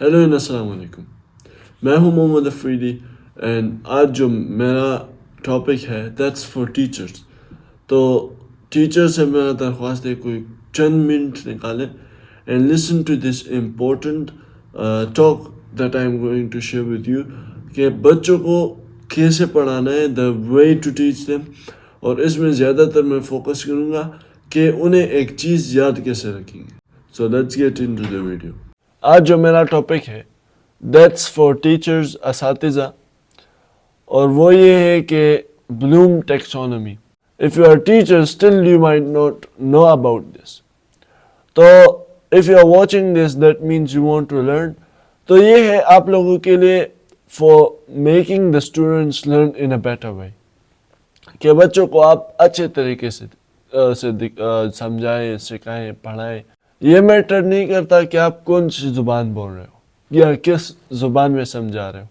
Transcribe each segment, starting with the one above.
Hello السلام علیکم، میں ہوں محمد افریدی اینڈ آج جو میرا ٹاپک ہے دیٹس فار ٹیچرس. تو ٹیچر سے میرا درخواست ہے کوئی چند منٹ نکالیں and listen to this important talk that I am going to share with you کہ بچوں کو کیسے پڑھانا ہے، the way to teach them. اور اس میں زیادہ تر میں فوکس کروں گا کہ انہیں ایک چیز یاد کیسے رکھیں گے. So let's get into the video ویڈیو. آج جو میرا ٹاپک ہے دیٹس فار ٹیچرز، اساتذہ، اور وہ یہ ہے کہ Bloom taxonomy. If you are teacher still you might not know about this. تو if you are watching this that means you want to learn. تو یہ ہے آپ لوگوں کے لیے for making the students learn in a better way, کہ بچوں کو آپ اچھے طریقے سے سمجھائیں، سکھائیں، پڑھائیں. یہ میٹر نہیں کرتا کہ آپ کون سی زبان بول رہے ہو یا کس زبان میں سمجھا رہے ہو،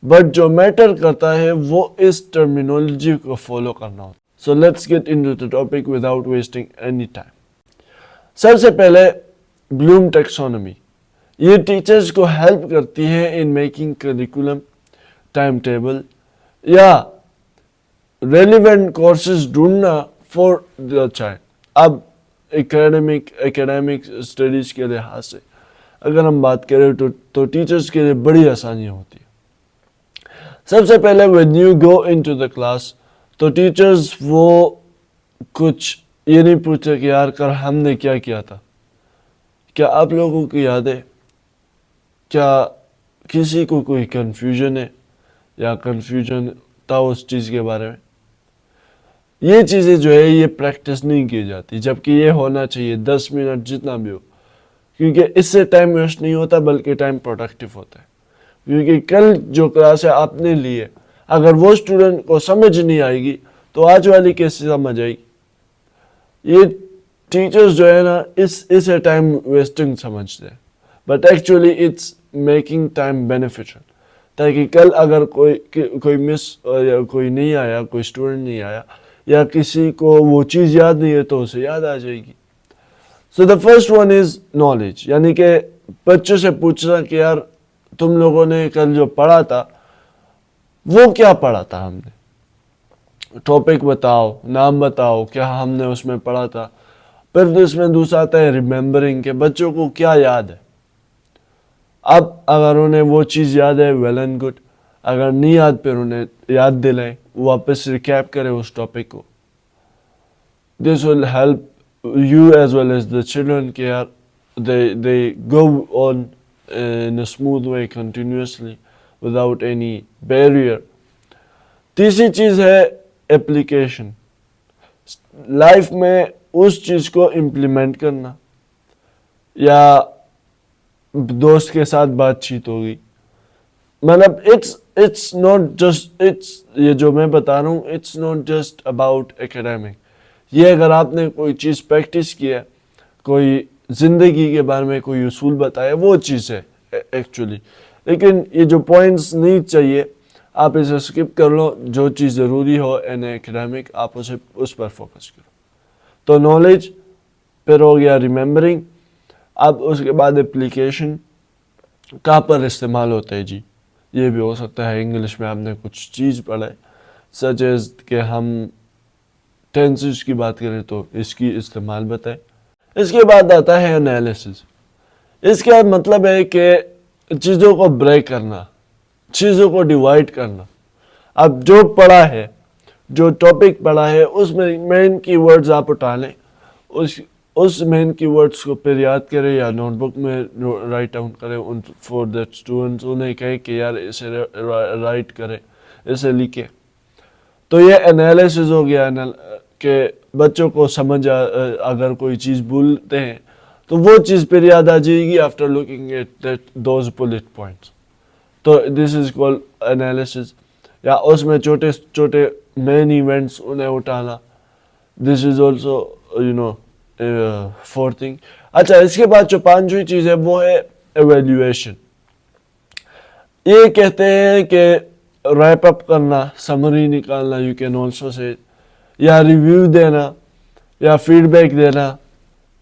بٹ جو میٹر کرتا ہے وہ اس ٹرمینالوجی کو فالو کرنا ہوتا. So let's get into the topic without wasting any time. سب سے پہلے بلوم ٹیکسونومی. یہ ٹیچرز کو ہیلپ کرتی ہے in making curriculum, time table یا ریلیونٹ کورسز ڈھونڈنا فار دا چائلڈ. اب اکیڈیمک اسٹڈیز کے لحاظ سے اگر ہم بات کریں تو ٹیچرز کے لیے بڑی آسانیاں ہوتی ہیں. سب سے پہلے when you go into the class تو ٹیچرز وہ کچھ یہ نہیں پوچھتے کہ یار کل ہم نے کیا کیا تھا، کیا آپ لوگوں کی یاد ہے، کیا کسی کو کوئی کنفیوژن ہے یا کنفیوژن تھا اس چیز کے بارے میں. یہ چیزیں جو ہے یہ پریکٹس نہیں کی جاتی، جبکہ یہ ہونا چاہیے 10 منٹ جتنا بھی ہو، کیونکہ اس سے ٹائم ویسٹ نہیں ہوتا بلکہ ٹائم پروڈکٹیو ہوتا ہے. کیونکہ کل جو کلاس آپ نے لی ہے اگر وہ اسٹوڈنٹ کو سمجھ نہیں آئے گی تو آج والی کیسے سمجھ آئے گی. یہ ٹیچرز جو ہے نا اسے ٹائم ویسٹنگ سمجھتے ہیں، but actually it's making time beneficial, تاکہ کل اگر کوئی مس یا کوئی نہیں آیا، کوئی اسٹوڈنٹ نہیں آیا یا کسی کو وہ چیز یاد نہیں ہے تو اسے یاد آ جائے گی. So the first one is knowledge, یعنی کہ بچوں سے پوچھنا کہ یار تم لوگوں نے کل جو پڑھا تھا وہ کیا پڑھا تھا، ہم نے ٹاپک بتاؤ، نام بتاؤ، کیا ہم نے اس میں پڑھا تھا. پھر اس میں دوسرا آتا ہے ریممبرنگ، کہ بچوں کو کیا یاد ہے. اب اگر انہیں وہ چیز یاد ہے ویل اینڈ گڈ، اگر نہیں یاد پھر انہیں یاد دلائیں، واپس ریکیپ کریں اس ٹاپک کو. This will help you as well as the children کہ یار they go on in a smooth way continuously without any barrier. تیسری چیز ہے اپلیکیشن. لائف میں اس چیز کو امپلیمنٹ کرنا، یا دوست کے ساتھ بات چیت ہوگی، مطلب it's not just یہ جو میں بتا رہا ہوں it's not just about academic. یہ اگر آپ نے کوئی چیز پریکٹس کی ہے، کوئی زندگی کے بارے میں کوئی اصول بتایا، وہ چیز ہے ایکچولی. لیکن یہ جو پوائنٹس نہیں چاہیے آپ اسے اسکپ کر لو. جو چیز ضروری ہو ان اکیڈیمک آپ اس پر فوکس کرو. تو نالج، پھر ہو گیا ریممبرنگ. اب اس کے بعد اپلیکیشن کہاں پر استعمال ہوتا ہے جی. یہ بھی ہو سکتا ہے انگلش میں آپ نے کچھ چیز پڑھا ہے، سچ ایز کہ ہم ٹینسز کی بات کریں تو اس کی استعمال بتائیں. اس کے بعد آتا ہے انالیسس. اس کا مطلب ہے کہ چیزوں کو بریک کرنا، چیزوں کو ڈیوائڈ کرنا. اب جو پڑھا ہے، جو ٹاپک پڑھا ہے، اس میں مین کی ورڈز آپ اٹھا لیں، اس مین کی ورڈز کو پھر یاد کریں یا نوٹ بک میں رائٹ ڈاؤن کریں فار دیٹ اسٹوڈنٹس. انہیں کہیں کہ یار اسے رائٹ کریں، اسے لکھیں. تو یہ انالیسس ہو گیا کہ بچوں کو سمجھ اگر کوئی چیز بھولتے ہیں تو وہ چیز پھر یاد آ جائے گی after looking at those bullet points. تو دس از کالڈ انالیسس. یا اس میں چھوٹے چھوٹے مین ایونٹس انہیں اٹھانا، دس از آلسو فورتھ تھنگ. اچھا، اس کے بعد جو پانچویں چیز ہے وہ ہے ایویلیویشن. یہ کہتے ہیں کہ ریپ اپ کرنا، سمری نکالنا، یو کین آلسو سے، یا ریویو دینا، یا فیڈ بیک دینا،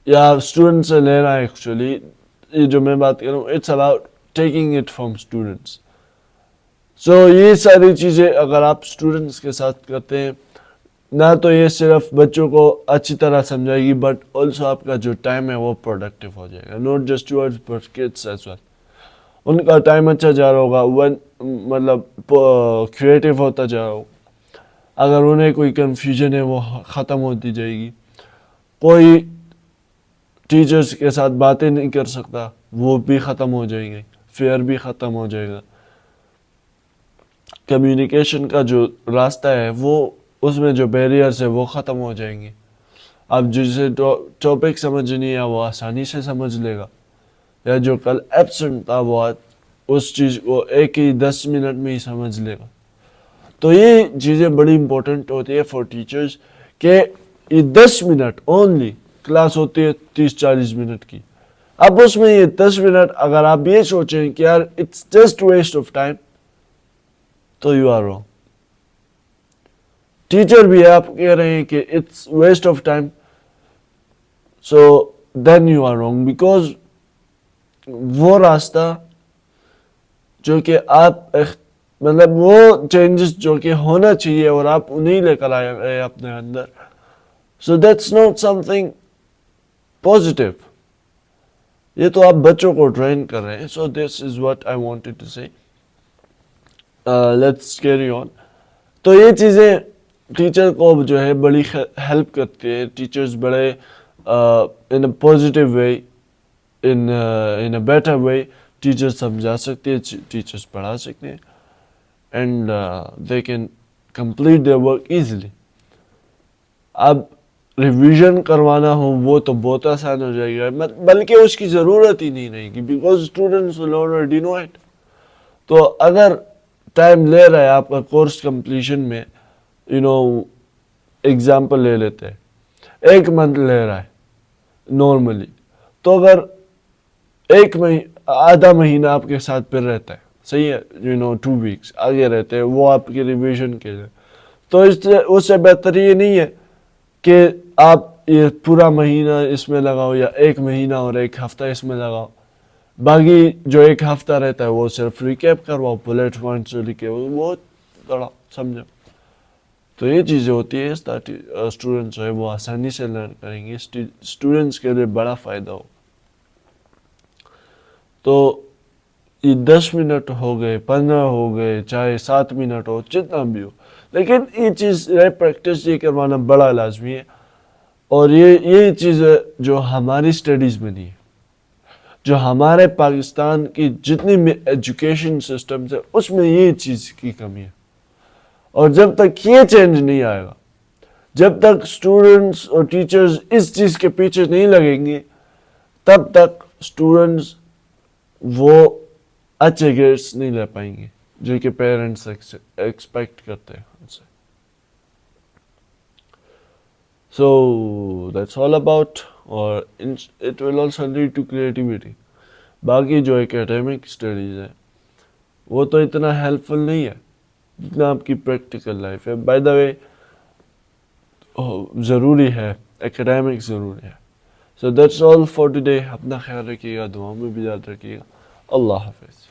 یا اسٹوڈنٹ سے لینا. ایکچولی یہ جو میں بات کر رہا ہوں it's about taking it from students. So یہ ساری چیزیں اگر آپ اسٹوڈنٹس کے ساتھ کرتے ہیں نہ تو یہ صرف بچوں کو اچھی طرح سمجھائے گی بٹ آلسو آپ کا جو ٹائم ہے وہ پروڈکٹیو ہو جائے گا. Not just towards but kids as well. ان کا ٹائم اچھا جا رہا ہوگا مطلب کریٹیو ہوتا جا رہا ہوگا. اگر انہیں کوئی کنفیوژن ہے وہ ختم ہوتی جائے گی. کوئی ٹیچرس کے ساتھ باتیں نہیں کر سکتا وہ بھی ختم ہو جائیں گے. فیئر بھی ختم ہو جائے گا. کمیونیکیشن کا جو راستہ ہے وہ اس میں جو بیریئرس ہے وہ ختم ہو جائیں گے. اب جسے ٹاپک سمجھ نہیں ہے وہ آسانی سے سمجھ لے گا. یا جو کل ایبسنٹ تھا وہ اس چیز کو 10 منٹ میں ہی سمجھ لے گا. تو یہ چیزیں بڑی امپورٹنٹ ہوتی ہے فار ٹیچرز کہ یہ 10 منٹ اونلی کلاس ہوتی ہے 30-40 منٹ کی. اب اس میں یہ 10 منٹ اگر آپ یہ سوچیں کہ یار it's just waste of time تو یو آر رانگ. ٹیچر بھی آپ کہہ رہے ہیں کہ it's waste of time so then you are wrong. Because وہ راستہ جو کہ آپ مطلب وہ چینجز جو کہ ہونا چاہیے اور آپ انہیں لے کر آئے ہیں اپنے اندر so that's not something positive. یہ تو آپ بچوں کو ٹرین کر رہے ہیں. So this is what I wanted to say. Let's carry on. تو یہ چیزیں ٹیچر کو جو ہے بڑی ہیلپ کرتی ہے. ٹیچرز بڑے in a positive way in a better way teacher سمجھا سکتے ہیں, ٹیچرز پڑھا سکتے ہیں and they can complete their work easily. اب ریویژن کروانا ہو وہ تو بہت آسان ہو جائے گا بلکہ اس کی ضرورت ہی نہیں رہے گی because students will already know it. تو اگر ٹائم لے رہا ہے آپ کا کورس کمپلیشن میں ایگزامپل لے لیتے ہیں 1 منتھ لے رہا ہے نارملی تو اگر آدھا مہینہ آپ کے ساتھ پھر رہتا ہے صحیح ہے 2 ویکس آگے رہتے ہیں وہ آپ کی ریویژن کے لیے. تو اس سے بہتر یہ نہیں ہے کہ آپ یہ پورا مہینہ اس میں لگاؤ یا 1 مہینہ اور 1 ہفتہ اس میں لگاؤ. باقی جو 1 ہفتہ رہتا ہے وہ صرف ریکیپ کرواؤ بلیٹ پوائنٹس لکھے وہ تھوڑا سمجھو. تو یہ چیزیں ہوتی ہے اسٹوڈنٹس جو ہے وہ آسانی سے لرن کریں گے. اسٹوڈنٹس کے لیے بڑا فائدہ ہو. تو یہ 10 منٹ ہو گئے 15 ہو گئے چاہے 7 منٹ ہو جتنا بھی ہو لیکن یہ چیز پریکٹس یہ کروانا بڑا لازمی ہے. اور یہ چیز جو ہماری اسٹڈیز میں نہیں ہے جو ہمارے پاکستان کی جتنی بھی ایجوکیشن سسٹمز ہے اس میں یہ چیز کی کمی ہے. اور جب تک یہ چینج نہیں آئے گا جب تک اسٹوڈنٹس اور ٹیچرز اس چیز کے پیچھے نہیں لگیں گے تب تک اسٹوڈنٹس وہ اچھے گریڈس نہیں لے پائیں گے جو کہ پیرنٹس ایکسپیکٹ کرتے ہیں ان سے. سو دیٹس آل اباؤٹ اور it will also lead to creativity. باقی جو اکیڈیمک اسٹڈیز ہے وہ تو اتنا ہیلپ فل نہیں ہے جتنا آپ کی پریکٹیکل لائف ہے. بائی دا وے ضروری ہے اکیڈیمک ضروری ہے. سو دیٹس آل فار ٹوڈے. اپنا خیال رکھیے گا دعاؤں میں بھی یاد رکھیے گا. اللہ حافظ.